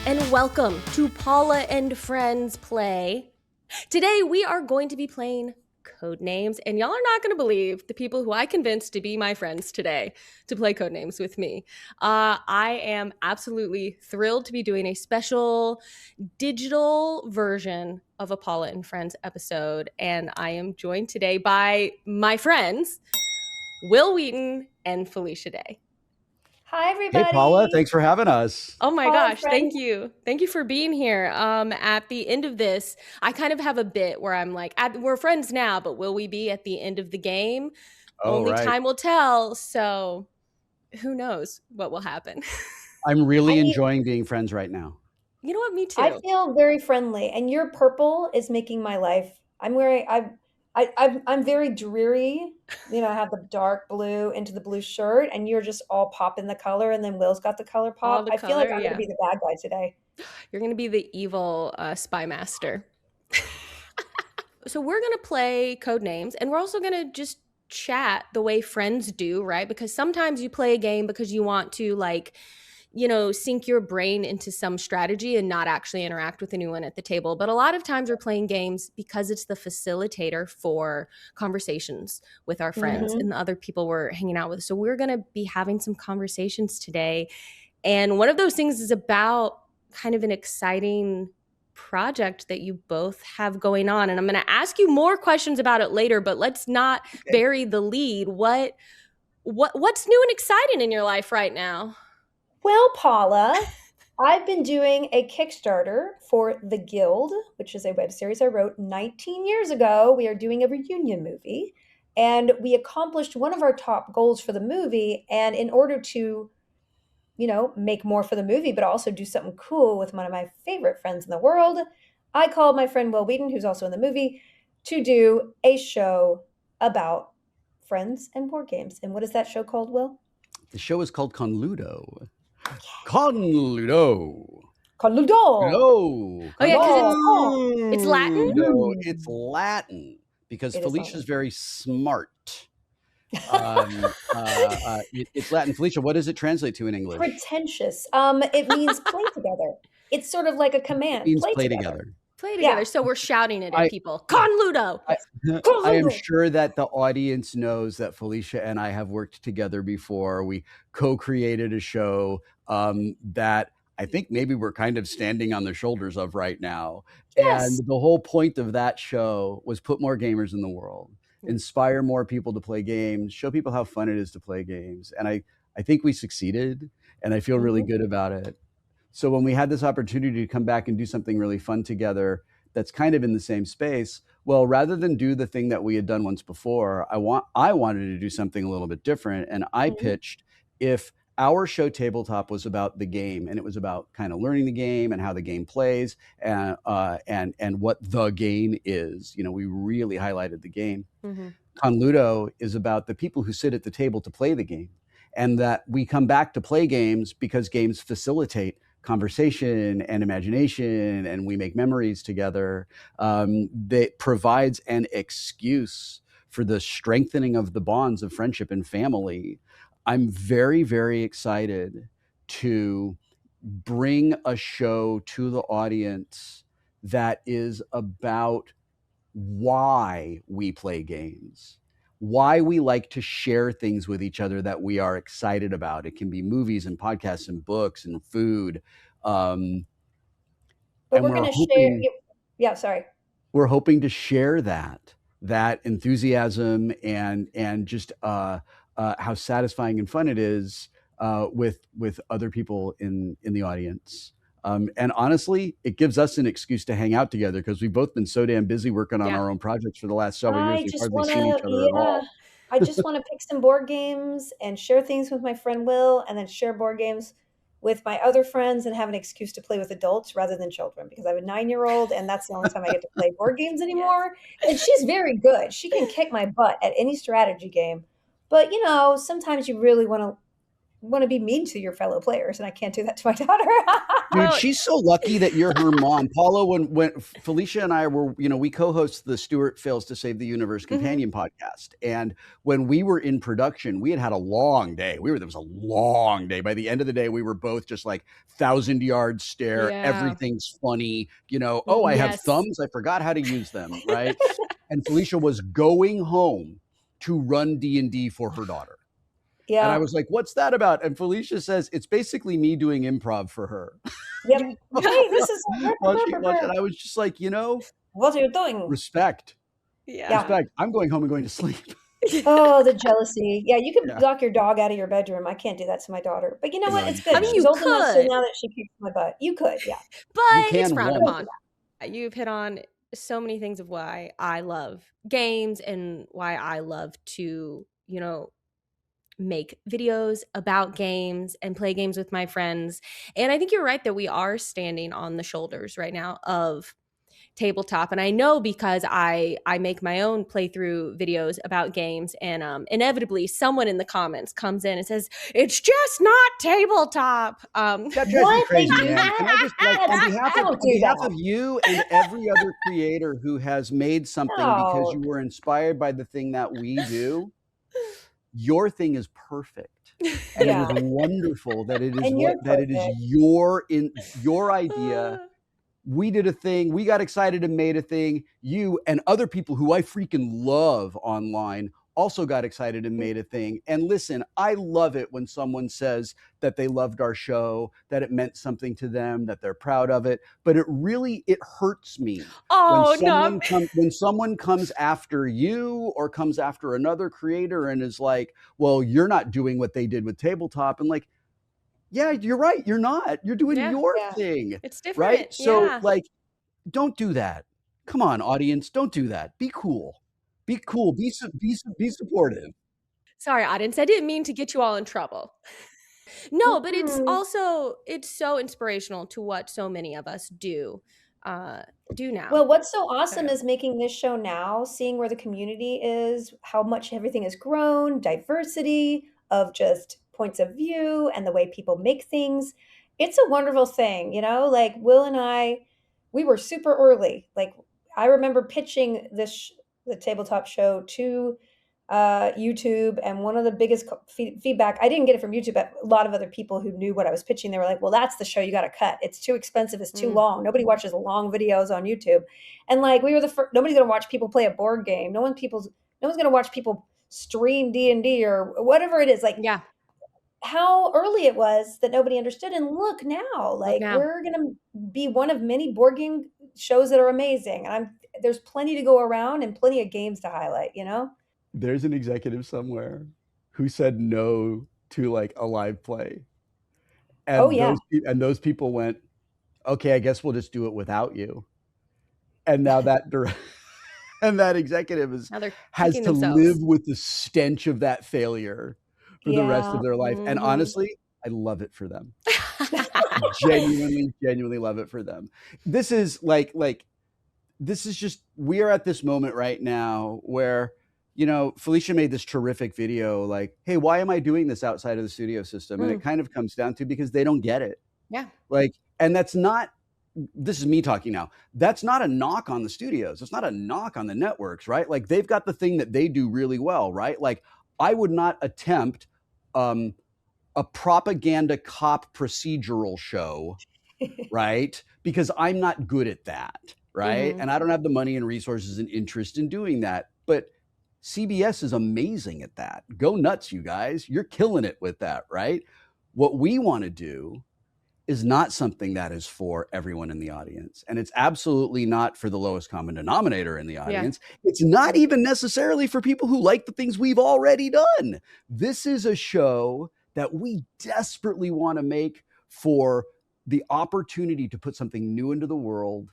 and welcome to Paula and Friends Play. Today we are going to be playing Codenames, and y'all are not going to believe the people who I convinced to be my friends today to play Codenames with me. I am absolutely thrilled to be doing a special digital version of a Paula and Friends episode, and I am joined today by my friends, Wil Wheaton and Felicia Day. Hi, everybody. Hey, Paula. Thanks for having us. Oh my Paula gosh, Friends. thank you. Thank you for being here. At the end of this, I kind of have a bit where I'm like, we're friends now, but will we be at the end of the game? Only right. time will tell. So who knows what will happen? I'm really enjoying being friends right now. You know what? Me too. I feel very friendly, and your purple is making my life. I'm very dreary. You know, I have the dark blue into the blue shirt, and you're just all pop in the color, and then Will's got the color pop. The I feel like color, I'm going to be the bad guy today. You're going to be the evil spy master. So we're going to play Codenames, and we're also going to just chat the way friends do, right? Because sometimes you play a game because you want to, like, you know, sink your brain into some strategy and not actually interact with anyone at the table. But a lot of times we're playing games because it's the facilitator for conversations with our friends and the other people we're hanging out with. So we're going to be having some conversations today. And one of those things is about kind of an exciting project that you both have going on. And I'm going to ask you more questions about it later, but let's not bury the lead. What's new and exciting in your life right now? Well, Paula, I've been doing a Kickstarter for The Guild, which is a web series I wrote 19 years ago. We are doing a reunion movie, and we accomplished one of our top goals for the movie. And in order to, you know, make more for the movie, but also do something cool with one of my favorite friends in the world, I called my friend Wil Wheaton, who's also in the movie, to do a show about friends and board games. And what is that show called, Will? The show is called CONLUDO. CONLUDO. CONLUDO. Oh yeah, because it's Latin? No, it's Latin because Felicia's very smart. It's Latin. Felicia, what does it translate to in English? Pretentious. It means play together. It's sort of like a command. It means play together. Play together. Yeah. So we're shouting it at people. CONLUDO. I am sure that the audience knows that Felicia and I have worked together before. We co-created a show that I think maybe we're kind of standing on the shoulders of right now. Yes. And the whole point of that show was put more gamers in the world, inspire more people to play games, show people how fun it is to play games. And I think we succeeded, and I feel really good about it. So when we had this opportunity to come back and do something really fun together that's kind of in the same space, well, rather than do the thing that we had done once before, I wanted to do something a little bit different. And I pitched, if our show Tabletop was about the game, and it was about kind of learning the game and how the game plays and what the game is, you know, we really highlighted the game. CONLUDO is about the people who sit at the table to play the game, and that we come back to play games because games facilitate conversation and imagination, and we make memories together. That provides an excuse for the strengthening of the bonds of friendship and family. I'm very, very excited to bring a show to the audience that is about why we play games, why we like to share things with each other that we are excited about. It can be movies and podcasts and books and food. But we're going to share. Yeah, sorry. We're hoping to share that enthusiasm and just how satisfying and fun it is with other people in the audience. And honestly, it gives us an excuse to hang out together because we've both been so damn busy working on our own projects for the last several years. We've hardly seen each other at all. I just want to pick some board games and share things with my friend Will, and then share board games with my other friends and have an excuse to play with adults rather than children, because I have a 9-year-old and that's the only time I get to play board games anymore. And she's very good. She can kick my butt at any strategy game. But, you know, sometimes you really want to want to be mean to your fellow players, and I can't do that to my daughter. Dude, Well, she's so lucky that you're her mom. Paula, when Felicia and I were, we co-host the Stuart Fails to Save the Universe companion podcast. And when we were in production, we had a long day. There was a long day. By the end of the day, we were both just like 1,000-yard stare. Yeah. Everything's funny. Oh, I have Yes. thumbs. I forgot how to use them. Right. And Felicia was going home to run D&D for her daughter. Yeah. And I was like, what's that about? And Felicia says, it's basically me doing improv for her. Yep. Hey, this is And I was just like, what are you doing? Respect. Yeah. Respect. I'm going home and going to sleep. Oh, the jealousy. Yeah, you could lock your dog out of your bedroom. I can't do that to my daughter. But you know what? It's good. I mean, She's you old enough so could. now that she kicks my butt. You could, yeah. But it's frowned once. upon. You've hit on so many things of why I love games and why I love to, make videos about games and play games with my friends. And I think you're right that we are standing on the shoulders right now of Tabletop. And I know because I make my own playthrough videos about games, and inevitably someone in the comments comes in and says, it's just not Tabletop. That drives me crazy, man. Can I just, on behalf of you and every other creator who has made something because you were inspired by the thing that we do, your thing is perfect, and it is wonderful that it is your idea. We did a thing, we got excited and made a thing. You and other people who I freaking love online also got excited and made a thing. And listen, I love it when someone says that they loved our show, that it meant something to them, that they're proud of it. But it hurts me when someone comes after you or comes after another creator and is like, well, you're not doing what they did with Tabletop. And like, yeah, you're right. You're not. You're doing your thing. It's different. Right? So don't do that. Come on, audience. Don't do that. Be cool. Be cool. Be supportive. Sorry, audience. I didn't mean to get you all in trouble. No, but it's so inspirational to what so many of us do now. Well, what's so awesome is making this show now, seeing where the community is, how much everything has grown, diversity of just points of view and the way people make things. It's a wonderful thing, like Wil and I, we were super early. Like I remember pitching the Tabletop show to YouTube, and one of the biggest feedback, I didn't get it from YouTube, but a lot of other people who knew what I was pitching, they were like, well, that's the show you got to cut. It's too expensive. It's too long. Nobody watches long videos on YouTube. And like, we were the first, nobody's going to watch people play a board game. No one's going to watch people stream D&D or whatever it is. Like, how early it was that nobody understood. And look now, we're going to be one of many board game shows that are amazing. And there's plenty to go around and plenty of games to highlight, There's an executive somewhere who said no to like a live play. And those people went, okay, I guess we'll just do it without you. And now that executive has to live with the stench of that failure for the rest of their life. And honestly, I love it for them. Genuinely love it for them. This is just, we are at this moment right now where, Felicia made this terrific video like, hey, why am I doing this outside of the studio system? And it kind of comes down to because they don't get it. Yeah. And that's not, this is me talking now. That's not a knock on the studios. It's not a knock on the networks, right? Like they've got the thing that they do really well, right? Like I would not attempt a propaganda cop procedural show, right? Because I'm not good at that, right? And I don't have the money and resources and interest in doing that. But CBS is amazing at that. Go nuts, you guys. You're killing it with that, right? What we want to do is not something that is for everyone in the audience. And it's absolutely not for the lowest common denominator in the audience. Yeah. It's not even necessarily for people who like the things we've already done. This is a show that we desperately want to make for the opportunity to put something new into the world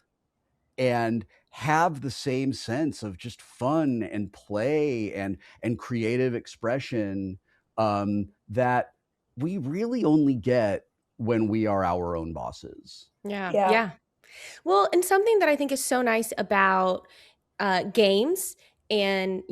and have the same sense of just fun and play and creative expression that we really only get when we are our own bosses. Yeah. Well, and something that I think is so nice about games and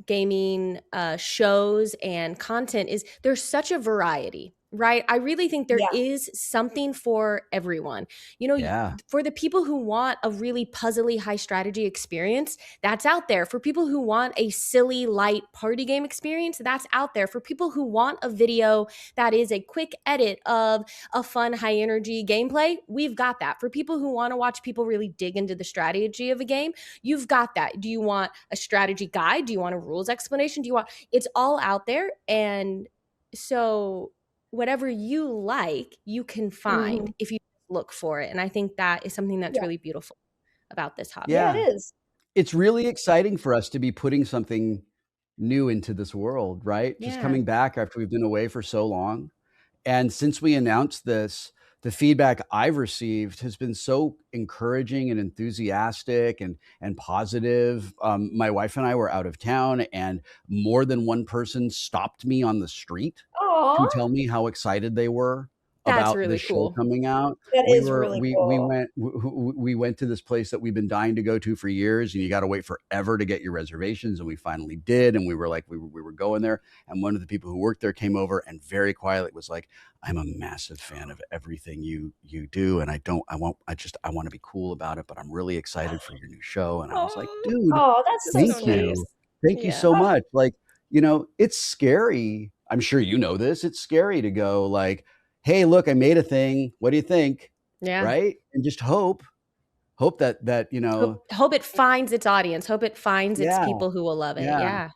gaming shows and content is there's such a variety, right? I really think there Yeah. is something for everyone. Yeah. For the people who want a really puzzly high strategy experience, that's out there. For people who want a silly light party game experience, that's out there. For people who want a video that is a quick edit of a fun high energy gameplay, we've got that. For people who want to watch people really dig into the strategy of a game, you've got that. Do you want a strategy guide? Do you want a rules explanation? It's all out there. And so whatever you like, you can find Mhm. if you look for it. And I think that is something that's Yeah. really beautiful about this hobby. Yeah, Yeah. it is. It's really exciting for us to be putting something new into this world, right? Just Yeah. coming back after we've been away for so long. And since we announced this, the feedback I've received has been so encouraging and enthusiastic and positive. My wife and I were out of town, and more than one person stopped me on the street to Aw, tell me how excited they were That's about really this show cool. coming out. that We is were really we cool. went to this place that we've been dying to go to for years, and you got to wait forever to get your reservations, and we finally did, and we were like we were going there, and one of the people who worked there came over and very quietly was like, I'm a massive fan of everything you do, and I want to be cool about it, but I'm really excited for your new show. And I was like, Oh, dude, Oh, that's that's so so thank sweet. you. nice. Thank you Yeah. so Oh, much. Like, it's scary. I'm sure you know this. It's scary to go like, hey, look, I made a thing. What do you think? Yeah. Right? And just hope that, Hope it finds its audience. Hope it finds its yeah, people who will love it. yeah. Yeah.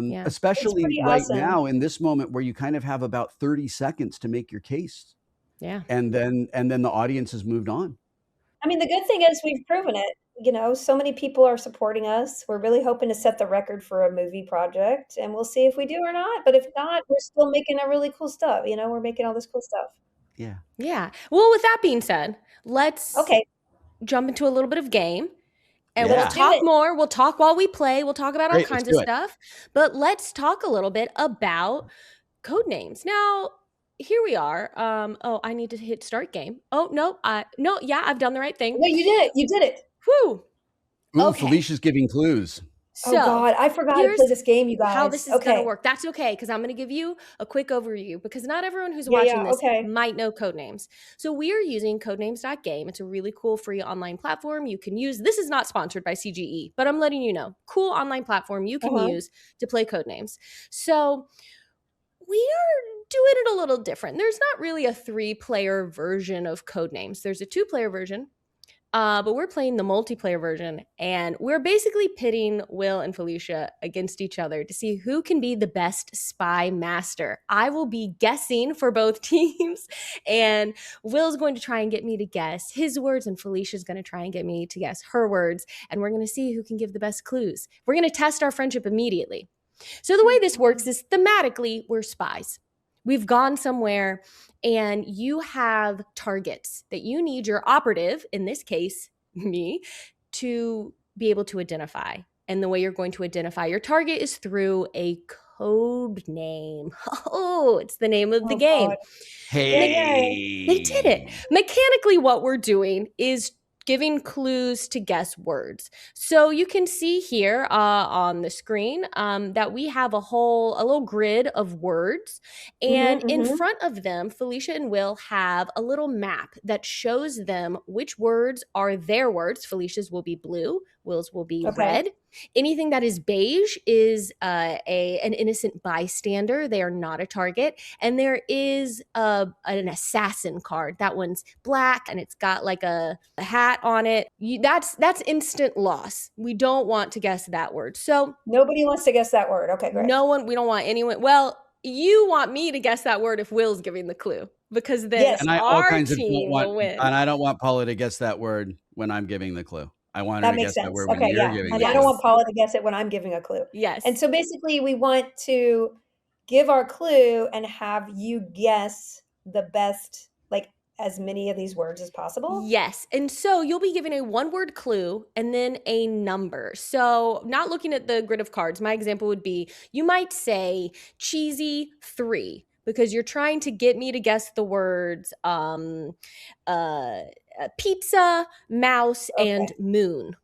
Yeah. it's Especially pretty right awesome. now in this moment where you kind of have about 30 seconds to make your case. Yeah. And then the audience has moved on. I mean, the good thing is we've proven it, so many people are supporting us. We're really hoping to set the record for a movie project, and we'll see if we do or not, but if not, we're still making a really cool stuff, we're making all this cool stuff. Yeah. Yeah. Well, with that being said, let's Okay, jump into a little bit of game. And we'll Yeah. let's do talk it. more. We'll talk while we play. We'll talk about all Great. Let's kinds of do it. stuff. But let's talk a little bit about Codenames. Now, here we are. I need to hit start game. Oh, no. Yeah, I've done the right thing. No, you did it. You did it. Whew. Ooh, Okay. Felicia's giving clues. Oh So God, I forgot to here's play this game, you how guys. this is going to Okay. work. That's okay, because I'm going to give you a quick overview because not everyone who's Yeah, watching this okay. might know Codenames. So we are using codenames.game. It's a really cool free online platform you can use. This is not sponsored by CGE, but I'm letting you know. Cool online platform you can Uh-huh. use to play Codenames. So we are doing it a little different. There's not really a 3-player version of Codenames. There's a 2-player version. But we're playing the multiplayer version, and we're basically pitting Wil and Felicia against each other to see who can be the best spy master. I will be guessing for both teams, and Wil's going to try and get me to guess his words, and Felicia's going to try and get me to guess her words, and we're going to see who can give the best clues. We're going to test our friendship immediately. So the way this works is thematically, we're spies. We've gone somewhere and you have targets that you need your operative, in this case, me, to be able to identify. And the way you're going to identify your target is through a code name. Oh, it's the name of the Oh game. God. Hey. They did it. Mechanically, what we're doing is giving clues to guess words. So you can see here on the screen that we have a little grid of words. And in Mhm. front of them, Felicia and Wil have a little map that shows them which words are their words. Felicia's will be blue, Wil's will be Okay. red. Anything that is beige is an innocent bystander. They are not a target. And there is an assassin card. That one's black and it's got like a hat on it. That's instant loss. We don't want to guess that word. So Nobody wants to guess that word. Okay, great. we don't want anyone. Well, you want me to guess that word if Wil's giving the clue, because then Yes. And I our don't team want will win. and I don't want Paula to guess that word when I'm giving the clue. I want her That to makes guess that sense. word when Okay, you're yeah. giving And the I clue. don't want Paula to guess it when I'm giving a clue. Yes. And so basically we want to give our clue and have you guess the best, like as many of these words as possible. Yes. And so you'll be given a 1-word clue and then a number. So, not looking at the grid of cards, my example would be you might say cheesy 3 because you're trying to get me to guess the words pizza, mouse, and Okay. moon.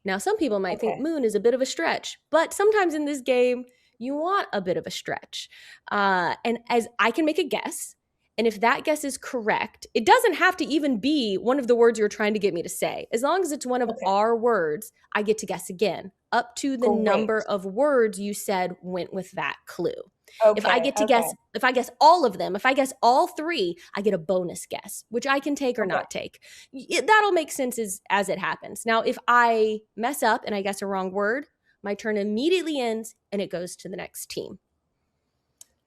Now, some people might think Okay. moon is a bit of a stretch, but sometimes in this game, you want a bit of a stretch. And as I can make a guess, and if that guess is correct, it doesn't have to even be one of the words you're trying to get me to say. As long as it's one of Okay. our words, I get to guess again, up to the Great. number of words you said went with that clue. Okay. If I get to guess, if I guess all of them, if I guess all three, I get a bonus guess, which I can take or not take. That'll make sense as it happens. Now, if I mess up and I guess a wrong word, my turn immediately ends and it goes to the next team.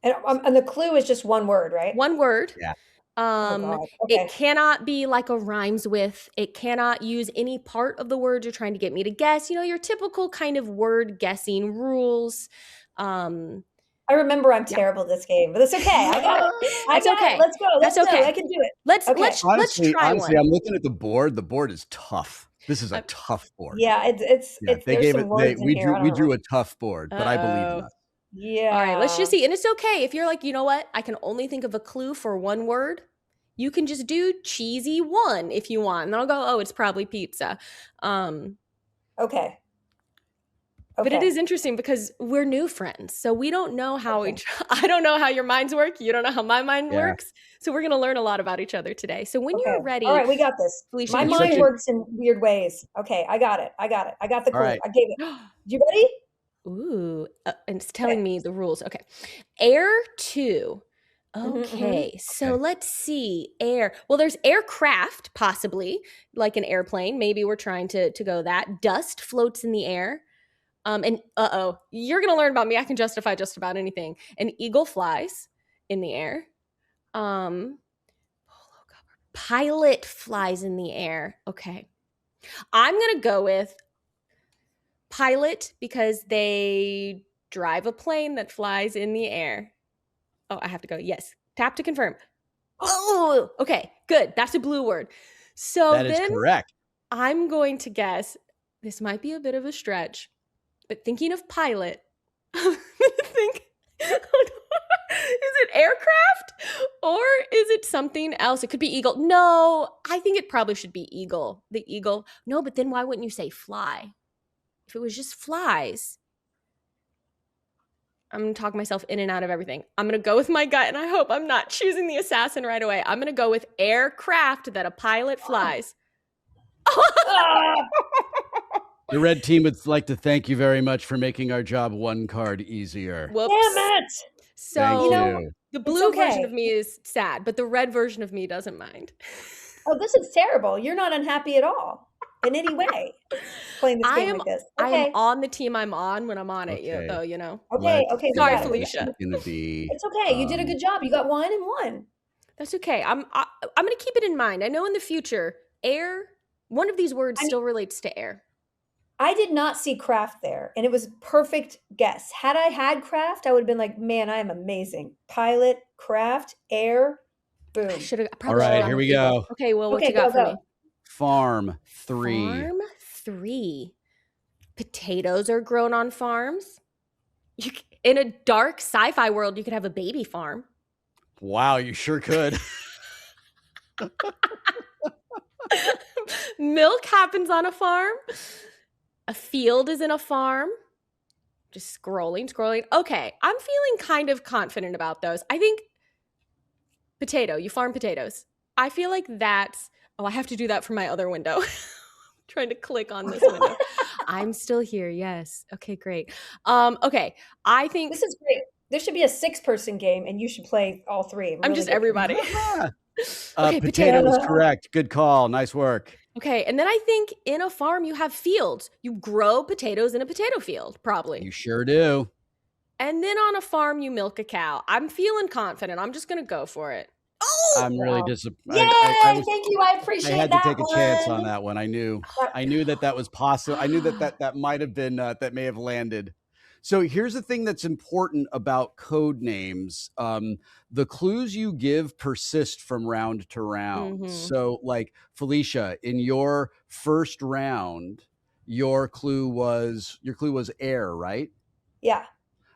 And the clue is just one word, right? One word. Yeah. Okay. It cannot be like a rhymes with. It cannot use any part of the word you're trying to get me to guess. You know, your typical kind of word guessing rules. I remember I'm terrible at this game, but it's okay. I got it. That's okay. Let's go. That's okay. I can do it. Let's Honestly, try one. I'm looking at the board. The board is tough. This is a tough board. Yeah, it's they gave it. We drew a tough board, but I believe in us. Yeah. All right, let's just see. And it's okay if you're like, you know what? I can only think of a clue for one word. You can just do cheesy one if you want. And I'll go, oh, it's probably pizza. Okay. But it is interesting because we're new friends. So we don't know how I don't know how your minds work. You don't know how my mind works. So we're going to learn a lot about each other today. So when you're ready. All right, we got this. Felicia, my mind works in weird ways. Okay, I got it. I got the clue. Right. I gave it. You ready? Ooh, and it's telling me the rules. Okay. Air 2. Okay, so let's see. Air. Well, there's aircraft, possibly, like an airplane. Maybe we're trying to go that. Dust floats in the air. And you're going to learn about me. I can justify just about anything. An eagle flies in the air. Pilot flies in the air. Okay. I'm going to go with pilot because they drive a plane that flies in the air. Oh, I have to go. Yes. Tap to confirm. Oh, okay. Good. That's a blue word. So that is correct. I'm going to guess, this might be a bit of a stretch, but thinking of pilot, I'm going to think, is it aircraft or is it something else? It could be eagle. No, I think it probably should be eagle. The eagle. No, but then why wouldn't you say fly? If it was just flies. I'm going to talk myself in and out of everything. I'm going to go with my gut, and I hope I'm not choosing the assassin right away. I'm going to go with aircraft that a pilot flies. The red team would like to thank you very much for making our job one card easier. Whoops. Damn it! So, the blue version of me is sad, but the red version of me doesn't mind. Oh, this is terrible. You're not unhappy at all in any way playing this game like this. I am on the team I'm on when I'm on it, though, you know. Okay. Sorry, Felicia. It's okay. You did a good job. You got 1 and 1. That's okay. I'm going to keep it in mind. I know in the future, air, one of these words still relates to air. I did not see craft there, and it was perfect guess. Had I had craft, I would have been like, man, I am amazing. Pilot, craft, air, boom. All right, here we go. Okay, well, what you got for me? Farm 3. Farm 3. Potatoes are grown on farms. In a dark sci-fi world, you could have a baby farm. Wow, you sure could. Milk happens on a farm. A field is in a farm. Just scrolling. Okay, I'm feeling kind of confident about those. I think potato, you farm potatoes. I feel like that's, I have to do that for my other window. Trying to click on this window. I'm still here, yes. Okay, great. Okay, I think. This is great. There should be a 6-person game, and you should play all 3. I'm just everybody. Okay, potato is correct. Good call. Nice work. Okay, and then I think in a farm you have fields. You grow potatoes in a potato field, probably. You sure do. And then on a farm you milk a cow. I'm feeling confident. I'm just going to go for it. Oh! I'm really disappointed. Yay! Thank you. I appreciate that. I had to take a chance on that one. I knew that was possible. I knew that might have been, that may have landed. So here's the thing that's important about code names. The clues you give persist from round to round. Mm-hmm. So like Felicia, in your first round, your clue was air, right? Yeah.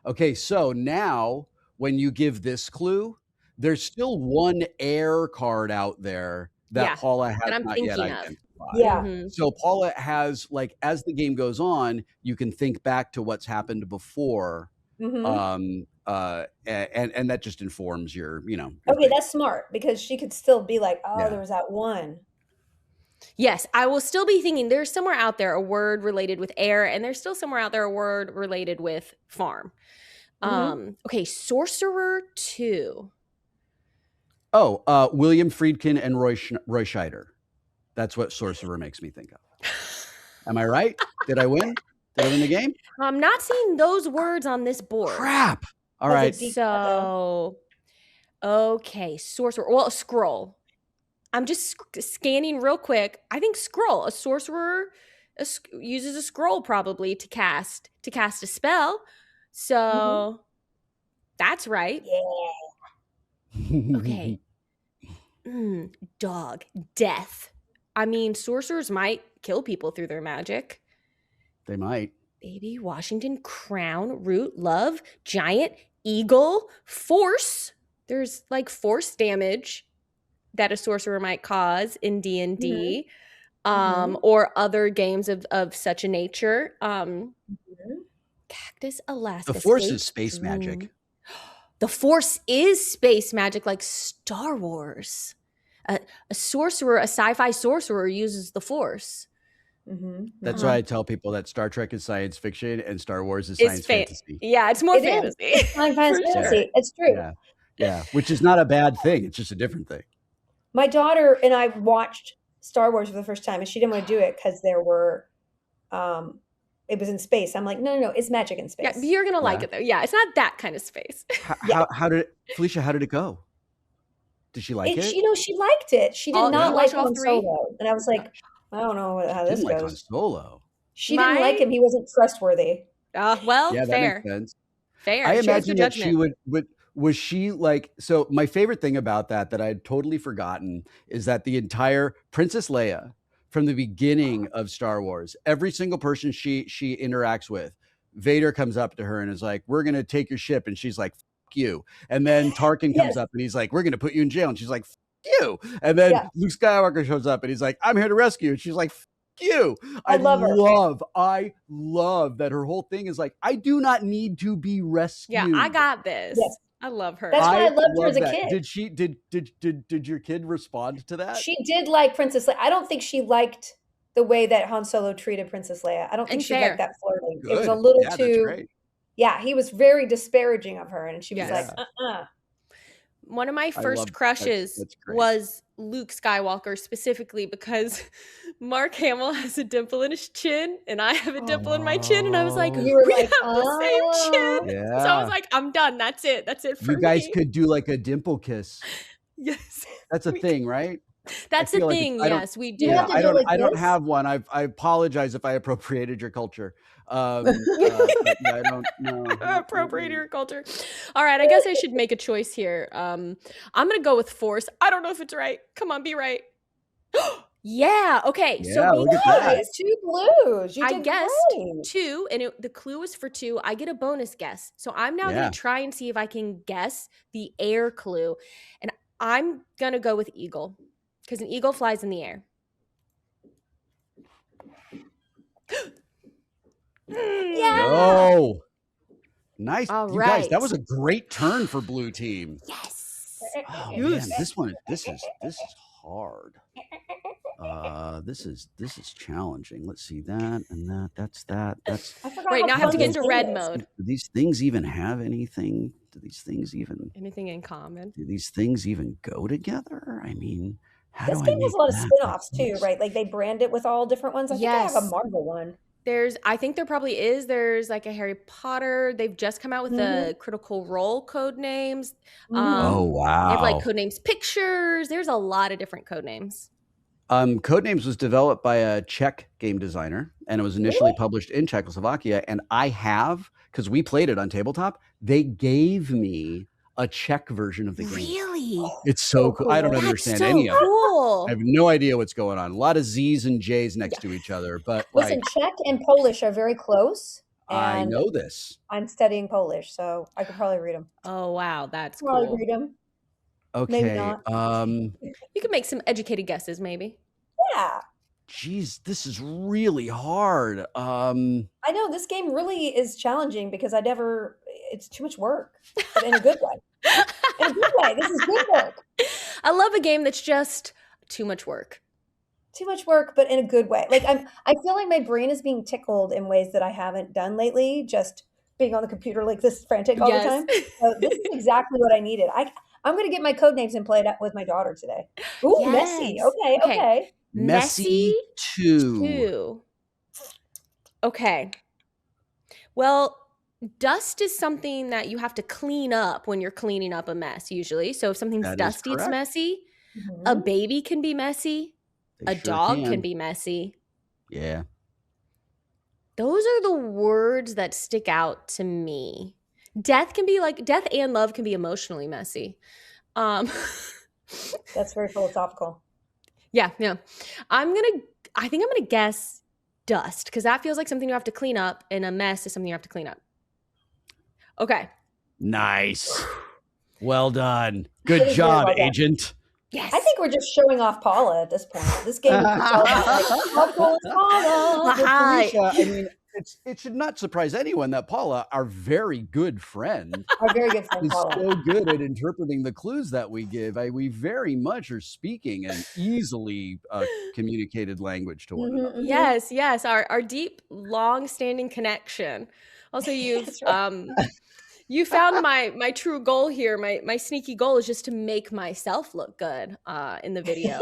Okay. So now when you give this clue, there's still one air card out there that Paula has not yet identified. Yeah. So Paula has, like, as the game goes on, you can think back to what's happened before, and that just informs your, your Okay, thing. that's smart because she could still be like, oh, Yeah. there was that one. Yes, I will still be thinking there's somewhere out there a word related with air, and there's still somewhere out there a word related with farm. Okay, Sorcerer 2. Oh, William Friedkin and Roy Scheider. That's what Sorcerer makes me think of. Am I right? Did I win? Did I win the game? I'm not seeing those words on this board. Crap. All right. So, okay, Sorcerer. Well, a scroll. I'm just scanning real quick. I think scroll. A sorcerer uses a scroll probably to cast a spell. So that's right. Yeah. Okay. Dog. Death. I mean, sorcerers might kill people through their magic. They might. Baby, Washington, crown, root, love, giant, eagle, force. There's like force damage that a sorcerer might cause in D&D, or other games of such a nature. Cactus, Alaska. The Force is space magic. The Force is space magic, like Star Wars. A sorcerer, a sci-fi sorcerer, uses the Force. That's why I tell people that Star Trek is science fiction and Star Wars is science fantasy. Yeah, it's more fantasy. It's fantasy. Sure. It's true. Yeah, which is not a bad thing. It's just a different thing. My daughter and I watched Star Wars for the first time, and she didn't want to do it because there were, it was in space. I'm like, no, it's magic in space. Yeah, you're gonna like it though. Yeah, it's not that kind of space. How did Felicia? How did it go? Did she like it? She liked it. She did not like Han Solo, and I was like, I don't know how this goes. Like Han Solo. She didn't like him. He wasn't trustworthy. Well, yeah, fair. That makes sense. Fair. I imagine that she would. Was she like, so my favorite thing about that I had totally forgotten is that the entire Princess Leia from the beginning of Star Wars, every single person she interacts with, Vader comes up to her and is like, we're going to take your ship. And she's like, fuck you. And then Tarkin comes up and he's like, we're going to put you in jail. And she's like, fuck you. And then Luke Skywalker shows up and he's like, I'm here to rescue you. And she's like, fuck you. I love that her whole thing is like, I do not need to be rescued. Yeah, I got this. Yes. I love her. That's why I loved her as a kid. Did your kid respond to that? She did like Princess Leia. I don't think she liked the way that Han Solo treated Princess Leia. I don't think she liked that flirting. Good. It was a little too. Yeah, he was very disparaging of her, and she was like, One of my first crushes was Luke Skywalker, specifically because Mark Hamill has a dimple in his chin and I have a dimple in my chin. And I was like, we have the same chin. Yeah. So I was like, I'm done. That's it. That's it for me. You guys could do like a dimple kiss. Yes. That's a thing, right? That's a thing. Yes, we do. Yeah, I don't have one. I apologize if I appropriated your culture. I don't know. Appropriate your culture. All right, I guess I should make a choice here. I'm gonna go with force. I don't know if it's right. Come on, be right. Yeah. Okay. Yeah, so look at that. It's 2 blues. You I did guessed great. 2, and the clue was for 2. I get a bonus guess. So I'm now gonna try and see if I can guess the air clue, and I'm gonna go with eagle because an eagle flies in the air. Yeah. No. Nice. All you right. guys, that was a great turn for blue team. Yes. Oh man, this is hard. This is challenging. Let's see that and that. That's right. Now I have to get into red mode. Do these things even have anything? Do these things even anything in common? Do these things even go together? I mean, this game has a lot of spin-offs too, right? Like they brand it with all different ones. I think I have a Marvel one. I think there probably is. There's like a Harry Potter. They've just come out with the Critical Role Codenames. Oh wow! They have like Codenames Pictures. There's a lot of different Codenames. Codenames was developed by a Czech game designer, and it was initially published in Czechoslovakia. And I have, because we played it on Tabletop, they gave me a Czech version of the game. Really? It's so cool. I don't understand any of it. I have no idea what's going on. A lot of Z's and J's next to each other. But listen, Czech and Polish are very close. I know this. I'm studying Polish, so I could probably read them. Oh wow, that's cool. Probably read them. Okay. Maybe not. You can make some educated guesses, maybe. Yeah. Geez, this is really hard. I know this game really is challenging because it's too much work, but in a good way. In a good way. This is good work. I love a game that's just too much work. Too much work, but in a good way. Like I feel like my brain is being tickled in ways that I haven't done lately, just being on the computer like this frantic all the time. So this is exactly what I needed. I'm gonna get my code names and play it with my daughter today. Ooh, messy. Yes. Okay, okay. Messy 2. 2. Okay. Well, dust is something that you have to clean up when you're cleaning up a mess, usually. So if something's That is dusty, it's correct. messy. A Mhm. baby can be messy. They A sure dog can can. be messy. Yeah. Those are the words that stick out to me. Death and love can be emotionally messy. That's very philosophical. Yeah. I think I'm gonna guess dust, because that feels like something you have to clean up, and a mess is something you have to clean up. Okay. Nice. Well done. Good It is very job, well done. Agent. Yes. I think we're just showing off Paula at this point. This game is just all about like, how cool is Paula? Well, Hi. Felicia, I mean, it should not surprise anyone that Paula, our very good friend, Our very good friend is Paula. so good at interpreting the clues that we give. We very much are speaking an easily communicated language to one Mhm, another. mhm. Yes. Our deep, long-standing connection. Also, That's right. you found my true goal here. My sneaky goal is just to make myself look good in the video.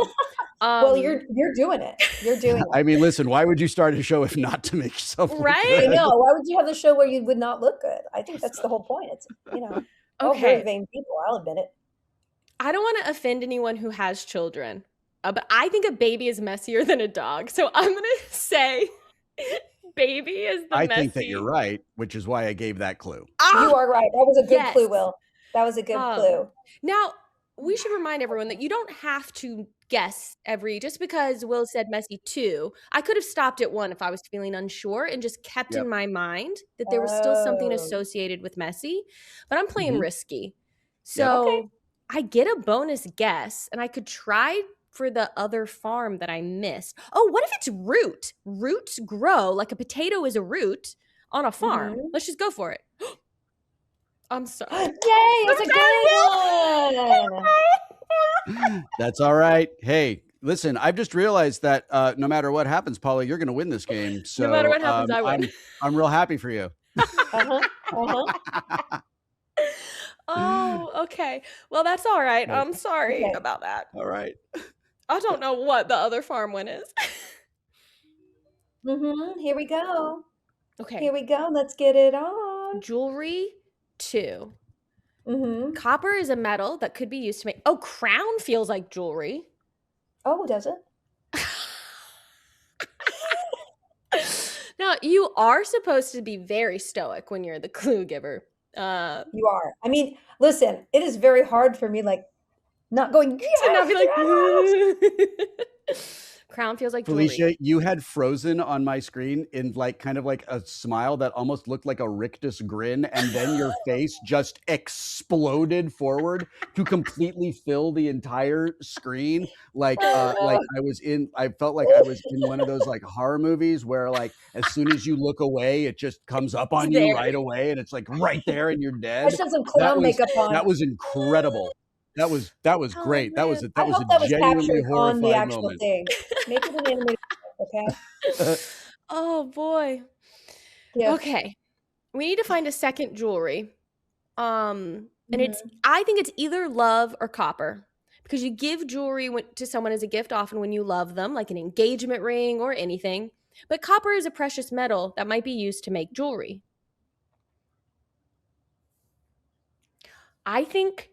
Well, you're doing it. You're doing it. I mean, listen, why would you start a show if not to make yourself look Right? I good? know. Why would you have a show where you would not look good? I think that's the whole point. It's, all very Okay. vain people. I'll admit it. I don't want to offend anyone who has children, but I think a baby is messier than a dog. So I'm going to say baby is the I messy. think that you're right, which is why I gave that clue. You are right. That was a good Yes. clue, Will. That was a good clue. Now, we should remind everyone that you don't have to guess just because Will said messy 2. I could have stopped at 1 if I was feeling unsure and just kept Yep. in my mind that there was still something Oh. associated with messy, but I'm playing Mhm. risky. So Okay. I get a bonus guess, and I could try for the other farm that I missed. Oh, what if it's root? Roots grow like a potato is a root on a farm. Mhm. Let's just go for it. I'm sorry. Yay, it's a good one. That's all right. Hey, listen, I've just realized that no matter what happens, Paula, you're going to win this game. So No matter what happens, I win. I'm real happy for you. Uh-huh. Uh-huh. Oh, okay. Well, that's all right. Okay. I'm sorry Okay. about that. All right. I don't know what the other farm one is. Here we go. Okay. Here we go. Let's get it on. Jewelry 2. Mm-hmm. Copper is a metal that could be used to make. Oh, crown feels like jewelry. Oh, does it? Now, you are supposed to be very stoic when you're the clue giver. You are. I mean, listen, it is very hard for me, like, not going, yes, to not be like, yes! Crown feels like jewelry. Felicia, you had frozen on my screen in like kind of like a smile that almost looked like a rictus grin, and then your face just exploded forward to completely fill the entire screen. Like I felt like I was in one of those like horror movies where like as soon as you look away, it just comes up on you right away, and it's like right there, and you're dead. I should have some clown makeup on. That was incredible. That was great. That was a genuinely captured on the horrifying actual moment. thing. Make it an animated, okay? Oh boy. Yeah. Okay. We need to find a second jewelry. And I think it's either love or copper, because you give jewelry to someone as a gift often when you love them, like an engagement ring or anything. But copper is a precious metal that might be used to make jewelry. I think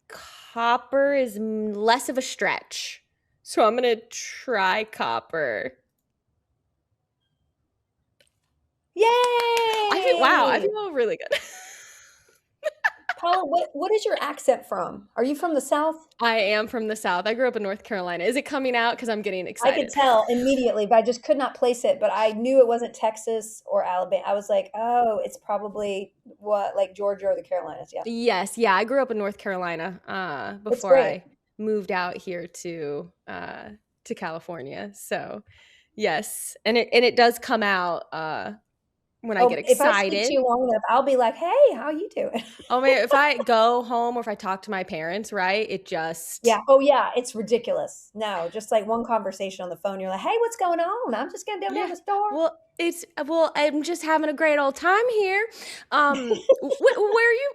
copper is less of a stretch. So I'm going to try copper. Yay! I feel really good. Paula, what is your accent from? Are you from the South? I am from the South. I grew up in North Carolina. Is it coming out? Because I'm getting excited. I could tell immediately, but I just could not place it. But I knew it wasn't Texas or Alabama. I was like, oh, it's probably like Georgia or the Carolinas. Yeah. Yes. Yeah. I grew up in North Carolina before I moved out here to to California. So yes, and it does come out when I get If I speak excited. to you long enough, I'll be like, "Hey, how you doing?" Oh man, if I go home or if I talk to my parents, right? It just Yeah. Oh, yeah. It's ridiculous. No, just like one conversation on the phone, you're like, "Hey, what's going on? I'm just gonna go down yeah. to the store." Well, I'm just having a great old time here. Where are you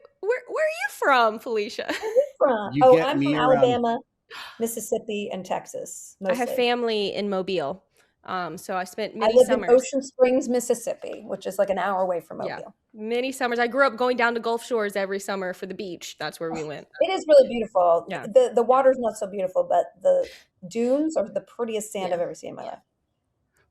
from, Felicia? Where are you from? You Oh, get I'm from me around. Alabama, Mississippi, and Texas, I have mostly. family in Mobile. So I spent I many live in summers. Ocean Springs, Mississippi, which is like an hour away from Yeah, Mobile. many summers. I grew up going down to Gulf Shores every summer for the beach. That's where we went. It is really beautiful. Yeah, The water's not so beautiful, but the dunes are the prettiest sand yeah. I've ever seen in my life.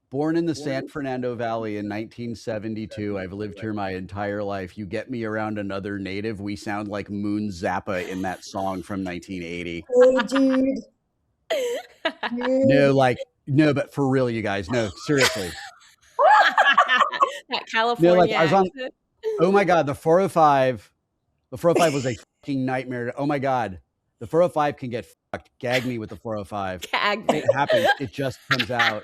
Born in the San Fernando Valley in 1972. I've lived here my entire life. You get me around another native, we sound like Moon Zappa in that song from 1980. Hey, dude. No, but for real, you guys, no, seriously. That No, California like I was on, accent. oh my God, the 405 was a fucking nightmare. Oh my God, the 405 can get fucked. Gag me with the 405. Gag me. It happens. It just comes out.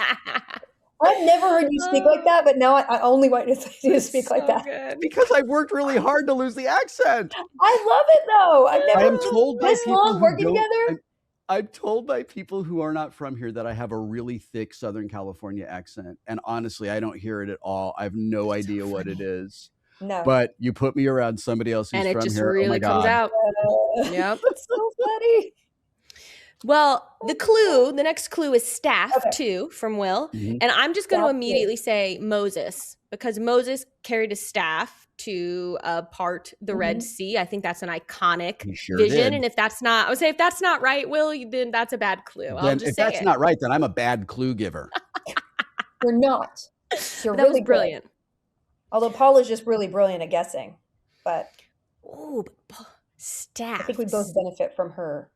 I've never heard you speak like that, but now I only want you to speak like that. Good. Because I worked really hard to lose the accent. I love it though. I've never I am told by this people long who working don't. together. I'm told by people who are not from here that I have a really thick Southern California accent. And honestly, I don't hear it at all. I have no idea what it is. No. But you put me around somebody else who's And it from just here. Oh my really comes God. out. Yep. That's so funny. Well, the next clue is staff too from Wil. Mhm. And I'm just going to Staff immediately say Moses, because Moses carried a staff to part the Red Sea. I think that's an iconic He sure vision. did. And if that's not, I would say if that's not right, Wil, then that's a bad clue. I'll Then just if say that's it. not right, then I'm a bad clue giver. You're not. You're That really was brilliant. good. Although Paula's just really brilliant at guessing. But Oh, staff. I think we both benefit from her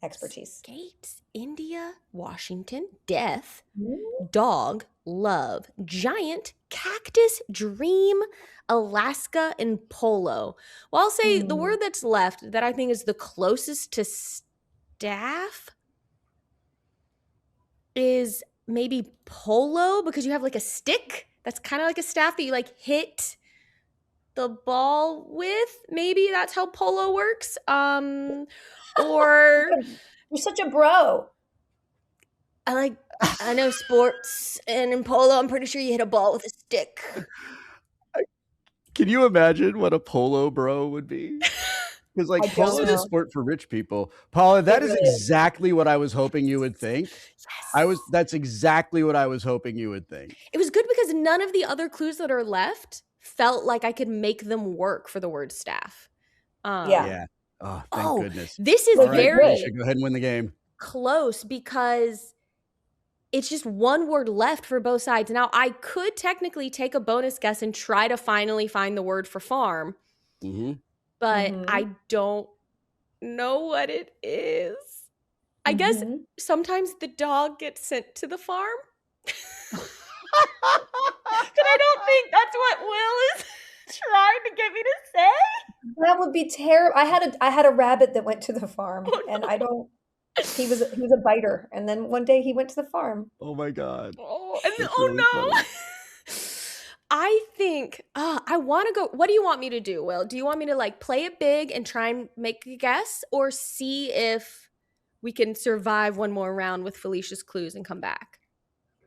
expertise. Skates, India, Washington, death, Mm-hmm. dog, love, giant, cactus, dream, Alaska, and polo. Well, I'll say the word that's left that I think is the closest to staff is maybe polo, because you have like a stick that's kind of like a staff that you like hit the ball with. Maybe that's how polo works. Or You're such a bro. I know sports, and in polo, I'm pretty sure you hit a ball with a stick. Can you imagine what a polo bro would be? Because like polo is a know. sport for rich people. Paula, that is really is. exactly what I was hoping you would think. That's exactly what I was hoping you would think. It was good because none of the other clues that are left felt like I could make them work for the word staff. Yeah. Oh, thank goodness. This is All right, very Felicia, go ahead and win the game. close because it's just one word left for both sides. Now, I could technically take a bonus guess and try to finally find the word for farm, but I don't know what it is. I guess sometimes the dog gets sent to the farm. But I don't think that's what Wil is trying to get me to say. That would be terrible. I had a rabbit that went to the farm, and I don't. He was a biter, and then one day he went to the farm. Oh my God. Oh, and That's really no. funny. I think I want to go. What do you want me to do, Wil? Do you want me to like play it big and try and make a guess, or see if we can survive one more round with Felicia's clues and come back?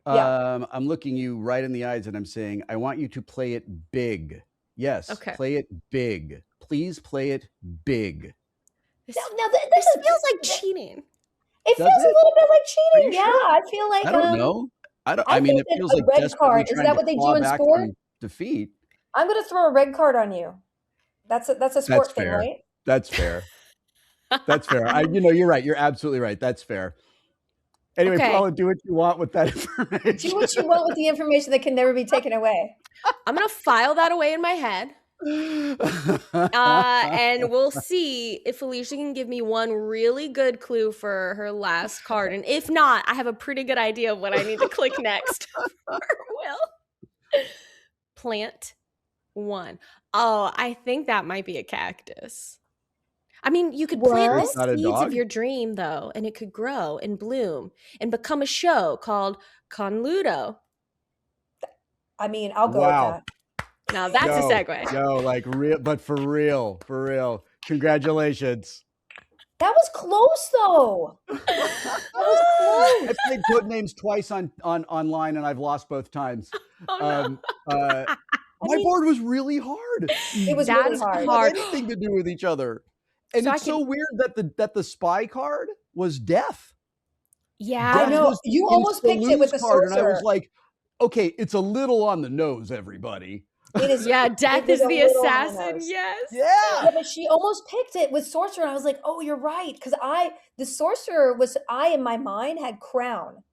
Yeah. I'm looking you right in the eyes and I'm saying, I want you to play it big. Yes. Okay. Play it big. Please play it big. This This feels like cheating. It feels a little bit like cheating. Sure? I feel like I don't know. I mean, think it feels that a like red desperately card is trying that to what they claw do in back sport? from defeat. I'm going to throw a red card on you. That's a sport thing, fair. right? That's fair. That's fair. You're right. You're absolutely right. That's fair. Anyway, Okay. Paula, do what you want with that information. Do what you want with the information that can never be taken away. I'm going to file that away in my head. And we'll see if Felicia can give me one really good clue for her last card. And if not, I have a pretty good idea of what I need to click next for Wil. Plant 1. Oh, I think that might be a cactus. I mean, you could plant What? the It's not a seeds of dog? your dream, though, and it could grow and bloom and become a show called CONLUDO. I mean, I'll go with Wow. that. Now that's a segue. Yo, like real, but for real. Congratulations. That was close, though. That was close. I played Codenames twice on online, and I've lost both times. Oh, no. My board was really hard. It was That's really hard. It hard. had anything to do with each other, and So it's so weird that the spy card was death. Yeah. I Death know. was You in almost picked it with the Salu's card, and I was sorcerer. like, okay, it's a little on the nose, everybody. It is. Yeah, death was is a the little on the assassin. nose. Yes. Yeah, but she almost picked it with sorcerer, and I was like, oh, you're right, because the sorcerer was, I in my mind had crown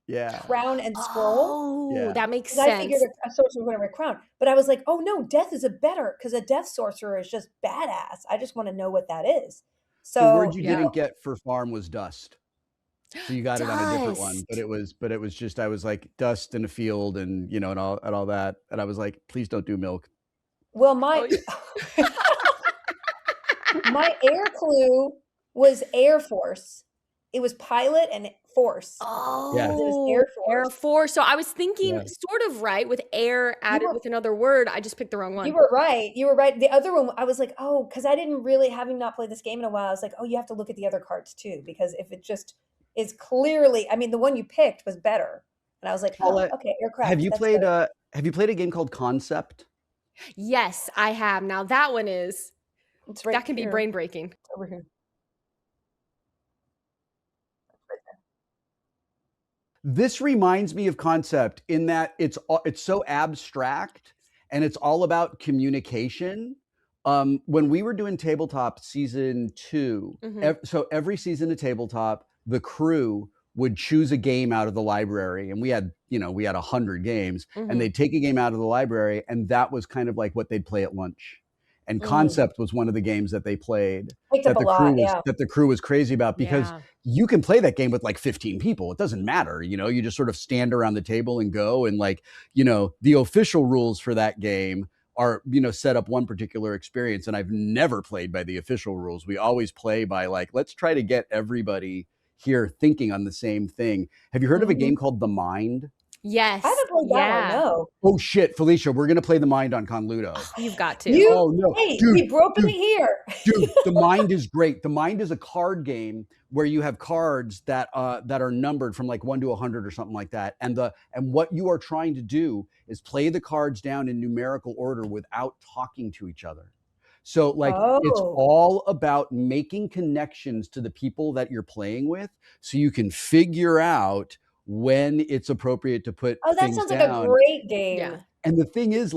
and scroll. Oh, Yeah. that makes 'Cause I figured sense. a sorcerer would have a crown, but I was like, oh no, death is a better, because a death sorcerer is just badass. I just want to know what that is. The word you Yeah. didn't get for farm was dust. So you got it on a different one, Dust. but it was just, I was like dust in a field and, and all that. And I was like, please don't do milk. Well, Oh, yeah. my air clue was Air Force. It was pilot and force. Oh, Yeah. It was Air Air Force. Force. So I was thinking Yeah. sort of right with air added were- with another word. I just picked the wrong one. You were right. You were right. The other one, I was like, oh, because I didn't really, having not played this game in a while, I was like, oh, you have to look at the other cards too, because if it just is clearly, I mean, the one you picked was better. And I was like, Paula, oh, okay, aircraft. Have you that's played better. a game called Concept? Yes, I have. Now that one is It's right that can be here. brain breaking. It's over here. This reminds me of Concept in that it's so abstract and it's all about communication. When we were doing Tabletop season 2, so every season of Tabletop, the crew would choose a game out of the library, and we had 100 games, and they'd take a game out of the library, and that was kind of like what they'd play at lunch. And Concept was one of the games that they played that the crew was crazy about, because you can play that game with like 15 people. It doesn't matter. You just sort of stand around the table and go, and the official rules for that game are, set up one particular experience. And I've never played by the official rules. We always play by let's try to get everybody here thinking on the same thing. Have you heard of a game called The Mind? Yes. I haven't played that one, no. Oh shit, Felicia, we're gonna play The Mind on CONLUDO. You've got to. Oh no, hey, dude, we broke it here. Dude, The Mind is great. The Mind is a card game where you have cards that are numbered from like 1 to 100 or something like that, and what you are trying to do is play the cards down in numerical order without talking to each other. So it's all about making connections to the people that you're playing with, so you can figure out when it's appropriate to put things sounds like down. a great game. Yeah. And the thing is,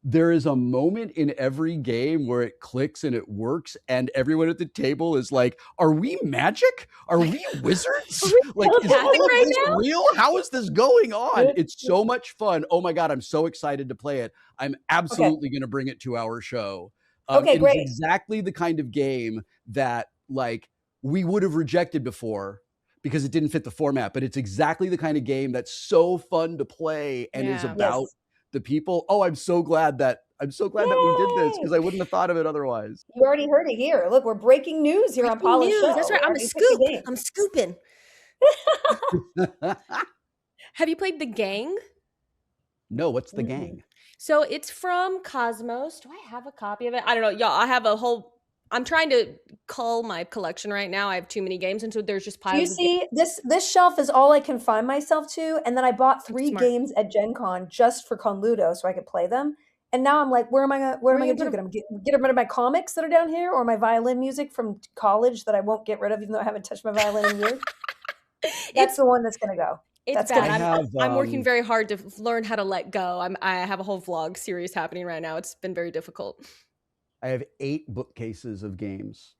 there is a moment in every game where it clicks and it works, and everyone at the table is like, are we magic? Are we wizards? Is all of this real? How is this going on? It's so much fun. Oh my God, I'm so excited to play it. I'm absolutely going to bring it to our show. Okay, great. It's exactly the kind of game that we would have rejected before because it didn't fit the format, but it's exactly the kind of game that's so fun to play and is about the people. Oh, I'm so glad that we did this, because I wouldn't have thought of it otherwise. You already heard it here. Look, we're breaking news here on Paula's show. That's right. I'm a scoop. I'm scooping. Have you played The Gang? No, what's The Gang? So it's from Cosmos. Do I have a copy of it? I don't know. Y'all, I have a whole, I'm trying to cull my collection right now. I have too many games, and so there's just piles of games. This shelf is all I can find myself to, and then I bought 3 games at Gen Con just for CONLUDO so I could play them. And now I'm like, what am I gonna do? Gonna get rid of my comics that are down here, or my violin music from college that I won't get rid of, even though I haven't touched my violin in years? That's the one that's gonna go. It's bad. I'm working very hard to learn how to let go. I have a whole vlog series happening right now. It's been very difficult. I have 8 bookcases of games,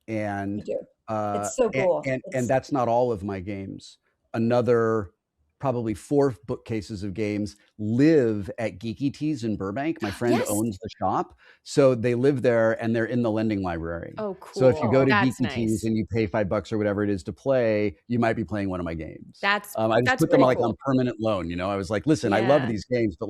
and it's so cool. And that's not all of my games. Another probably 4 bookcases of games live at Geeky Teas in Burbank. My friend owns the shop, so they live there, and they're in the lending library. Oh, cool. So if you go to Geeky Teas and you pay $5 or whatever it is to play, you might be playing one of my games. I just put them on permanent loan. I was like, listen, I love these games, but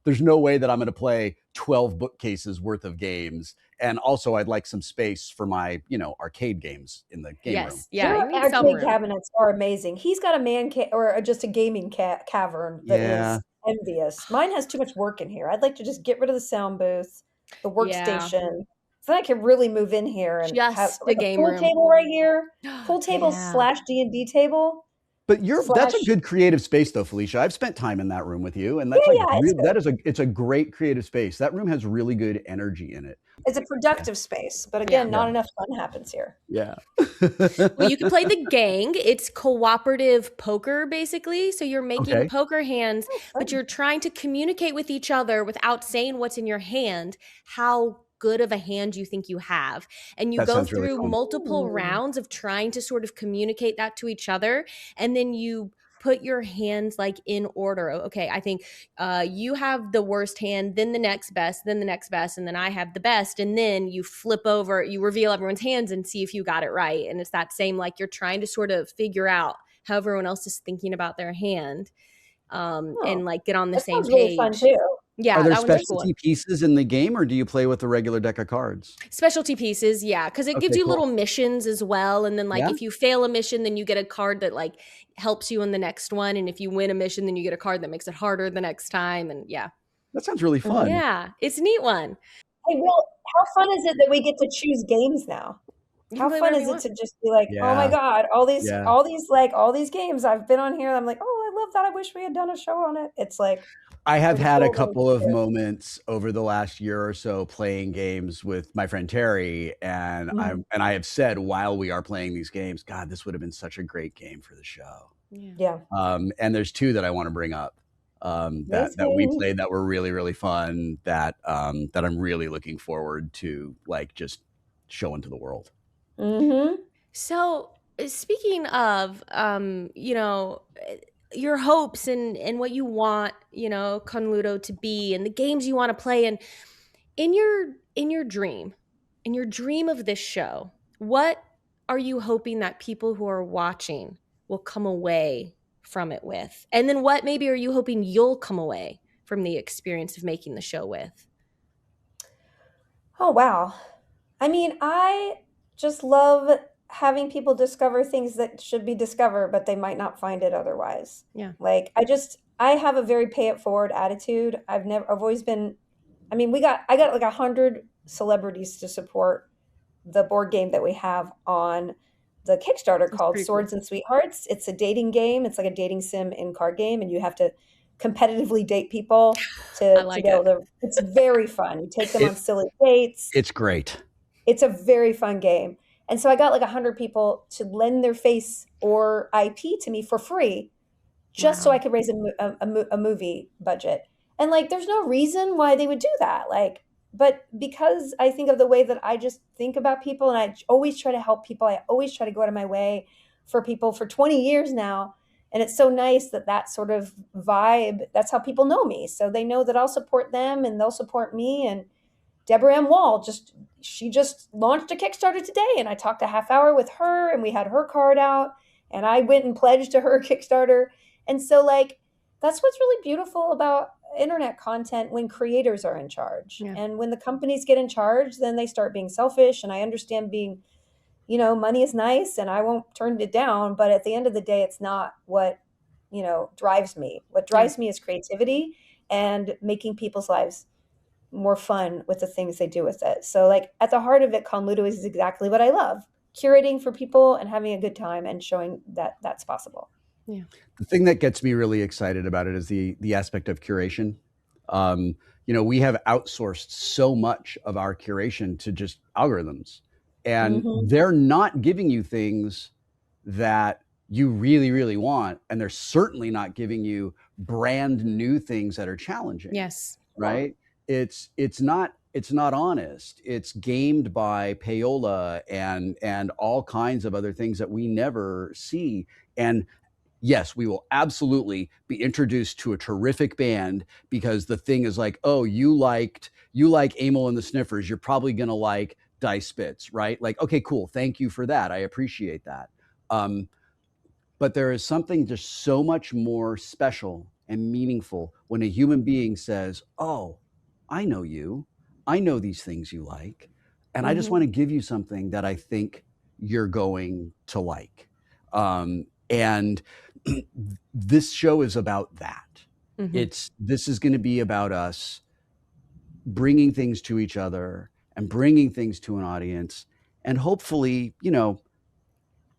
there's no way that I'm going to play 12 bookcases worth of games and also I'd like some space for my, arcade games in the game room. Yes. Yeah. You Your need some arcade room. cabinets are amazing. He's got a man or just a gaming cavern that Yeah. is envious. Mine has too much work in here. I'd like to just get rid of the sound booth, the Yeah. workstation, so that I can really move in here and have Just the like a game pool room. table right here. Pool table Yeah. / D&D table. But that's a / good creative space though, Felicia. I've spent time in that room with you, and Yeah, that's like yeah, it's good. it's a great creative space. That room has really good energy in it. It's a productive space, but again, Yeah. not enough fun happens here. Yeah. Well, you can play the gang. It's cooperative poker, basically. So you're making Okay. poker hands, Oh, but fun. you're trying to communicate with each other without saying what's in your hand, how good of a hand you think you have. And you That go sounds really through fun. multiple rounds of trying to sort of communicate that to each other. And then you put your hands like in order. Okay, I think you have the worst hand, then the next best, then the next best, and then I have the best. And then you flip over, you reveal everyone's hands and see if you got it right. And it's that same, like you're trying to sort of figure out how everyone else is thinking about their hand, Oh, and like get on the that same sounds really fun page. too. Yeah, Are there that one's a cool one. specialty pieces in the game, or do you play with the regular deck of cards? Specialty pieces, yeah, because it gives Okay, you cool. little missions as well. And then, like, Yeah? if you fail a mission, then you get a card that like helps you in the next one. And if you win a mission, then you get a card that makes it harder the next time. And yeah, That sounds really fun. yeah, it's a neat one. Hey, Will, how fun is it that we get to choose games now? You How can play fun whatever is you it want. to just be like, oh my Yeah. God, all these Yeah. games I've been on here. I'm like, oh, I love that. I wish we had done a show on it. It's like I have had a cool when couple it's of there. moments over the last year or so playing games with my friend Terry, and Mhm. I have said while we are playing these games, God, this would have been such a great game for the show. Yeah. Yeah. And there's two that I want to bring up that we Amazing. played that were really, really fun, that I'm really looking forward to like just showing to the world. Mm-hmm. So speaking of, your hopes and what you want, CONLUDO to be, and the games you want to play, and in your dream, of this show, what are you hoping that people who are watching will come away from it with? And then what maybe are you hoping you'll come away from the experience of making the show with? Oh, wow. I mean, I just love having people discover things that should be discovered, but they might not find it otherwise. Yeah. Like, I have a very pay it forward attitude. I've always been, I mean, I got like 100 celebrities to support the board game that we have on the Kickstarter called pretty Swords and Sweethearts. It's a dating game. It's like a dating sim in card game, and you have to competitively date people I to like be able it. to. It's very fun. You take them on silly dates. It's great. It's a very fun game. And so I got like 100 people to lend their face or IP to me for free, just so Wow. I could raise a movie budget. And like, there's no reason why they would do that. Like, but because I think of the way that I just think about people, and I always try to help people, I always try to go out of my way for people for 20 years now. And it's so nice that sort of vibe, that's how people know me. So they know that I'll support them and they'll support me. And Deborah M. Wall she just launched a Kickstarter today, and I talked a half hour with her, and we had her card out, and I went and pledged to her Kickstarter. And so like, that's what's really beautiful about internet content, when creators are in charge. Yeah. And when the companies get in charge, then they start being selfish. And I understand being, money is nice and I won't turn it down, but at the end of the day, it's not what, drives me. What drives me is creativity and making people's lives more fun with the things they do with it. So like, at the heart of it, CONLUDO is exactly what I love: curating for people and having a good time and showing that that's possible. Yeah. The thing that gets me really excited about it is the aspect of curation. We have outsourced so much of our curation to just algorithms, and they're not giving you things that you really, really want, and they're certainly not giving you brand new things that are challenging. Yes. Right? It's not honest. It's gamed by payola and all kinds of other things that we never see. And yes, we will absolutely be introduced to a terrific band, because the thing is like, oh, you like Amel and the Sniffers, you're probably gonna like Dice Spits, right? Like, okay, cool, thank you for that, I appreciate that. But there is something just so much more special and meaningful when a human being says, oh, I know you, I know these things you like, And I just want to give you something that I think you're going to like. And this show is about that. This is going to be about us bringing things to each other and bringing things to an audience. And hopefully,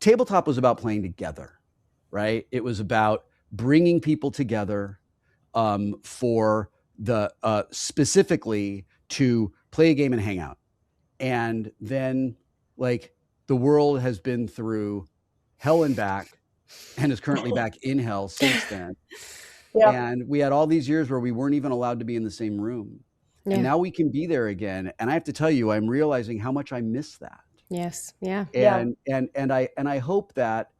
Tabletop was about playing together, right? It was about bringing people together for the specifically to play a game and hang out. And then, like, the world has been through hell and back and is currently back in hell since then. Yeah. And we had all these years where we weren't even allowed to be in the same room. Yeah. And now we can be there again. And I have to tell you, I'm realizing how much I miss that. Yes. Yeah. And I hope that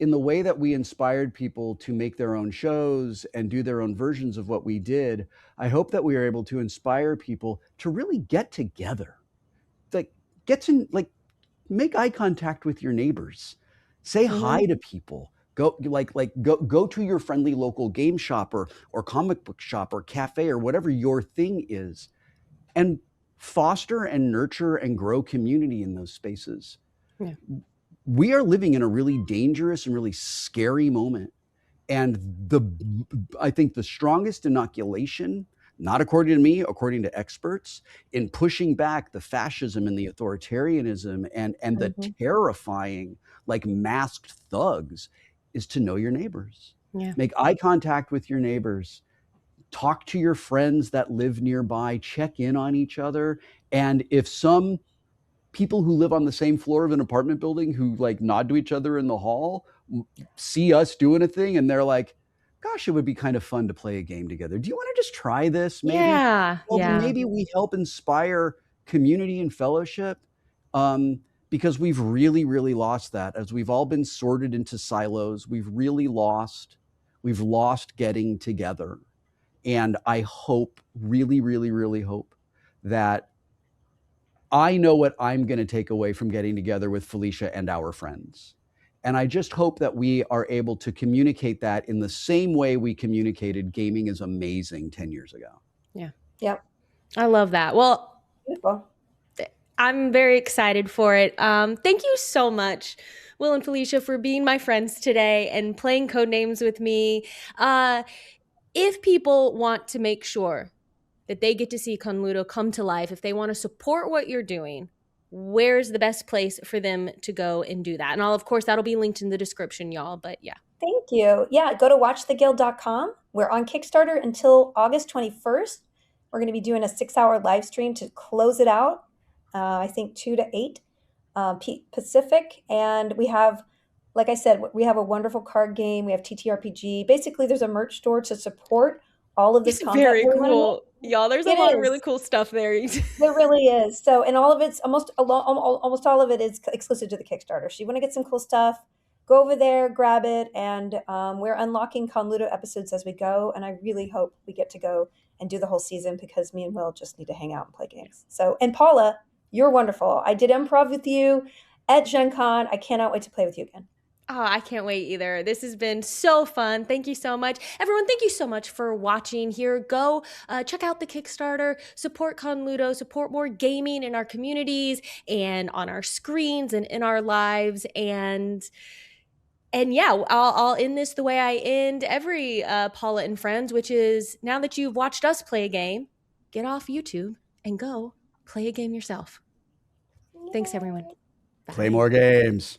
in the way that we inspired people to make their own shows and do their own versions of what we did, I hope that we are able to inspire people to really get together. Make eye contact with your neighbors, say hi to people, go to your friendly local game shop or comic book shop or cafe or whatever your thing is, and foster and nurture and grow community in those spaces. Yeah. We are living in a really dangerous and really scary moment. And I think the strongest inoculation, not according to me, according to experts, in pushing back the fascism and the authoritarianism and the terrifying, like, masked thugs, is to know your neighbors. Yeah. Make eye contact with your neighbors. Talk to your friends that live nearby. Check in on each other. And if some people who live on the same floor of an apartment building who, like, nod to each other in the hall see us doing a thing and they're like, gosh, it would be kind of fun to play a game together. Do you want to just try this? Maybe. Yeah. Well, yeah. Maybe we help inspire community and fellowship, because we've really, really lost that as we've all been sorted into silos. We've lost getting together. And I hope, really, really, really hope that I know what I'm going to take away from getting together with Felicia and our friends. And I just hope that we are able to communicate that in the same way we communicated gaming is amazing 10 years ago. Yeah. Yep. I love that. Well, beautiful. I'm very excited for it. Thank you so much, Wil and Felicia, for being my friends today and playing Codenames with me. If people want to make sure that they get to see CONLUDO come to life, if they want to support what you're doing, where's the best place for them to go and do that? And of course, that'll be linked in the description, y'all. But yeah. Thank you. Yeah, go to watchtheguild.com. We're on Kickstarter until August 21st. We're going to be doing a 6-hour live stream to close it out. I think 2 to 8 Pacific. And we have, like I said, we have a wonderful card game. We have TTRPG. Basically, there's a merch store to support all of this content. Very cool. Y'all, there's a lot of really cool stuff there. There really is. So, and all of it's almost all of it is exclusive to the Kickstarter. So you want to get some cool stuff, go over there, grab it. And we're unlocking CONLUDO episodes as we go. And I really hope we get to go and do the whole season because me and Wil just need to hang out and play games. So, and Paula, you're wonderful. I did improv with you at Gen Con. I cannot wait to play with you again. Oh, I can't wait either. This has been so fun. Thank you so much. Everyone, thank you so much for watching here. Go check out the Kickstarter, support CONLUDO, support more gaming in our communities and on our screens and in our lives. And yeah, I'll end this the way I end every Paula and Friends, which is, now that you've watched us play a game, get off YouTube and go play a game yourself. Thanks, everyone. Bye. Play more games.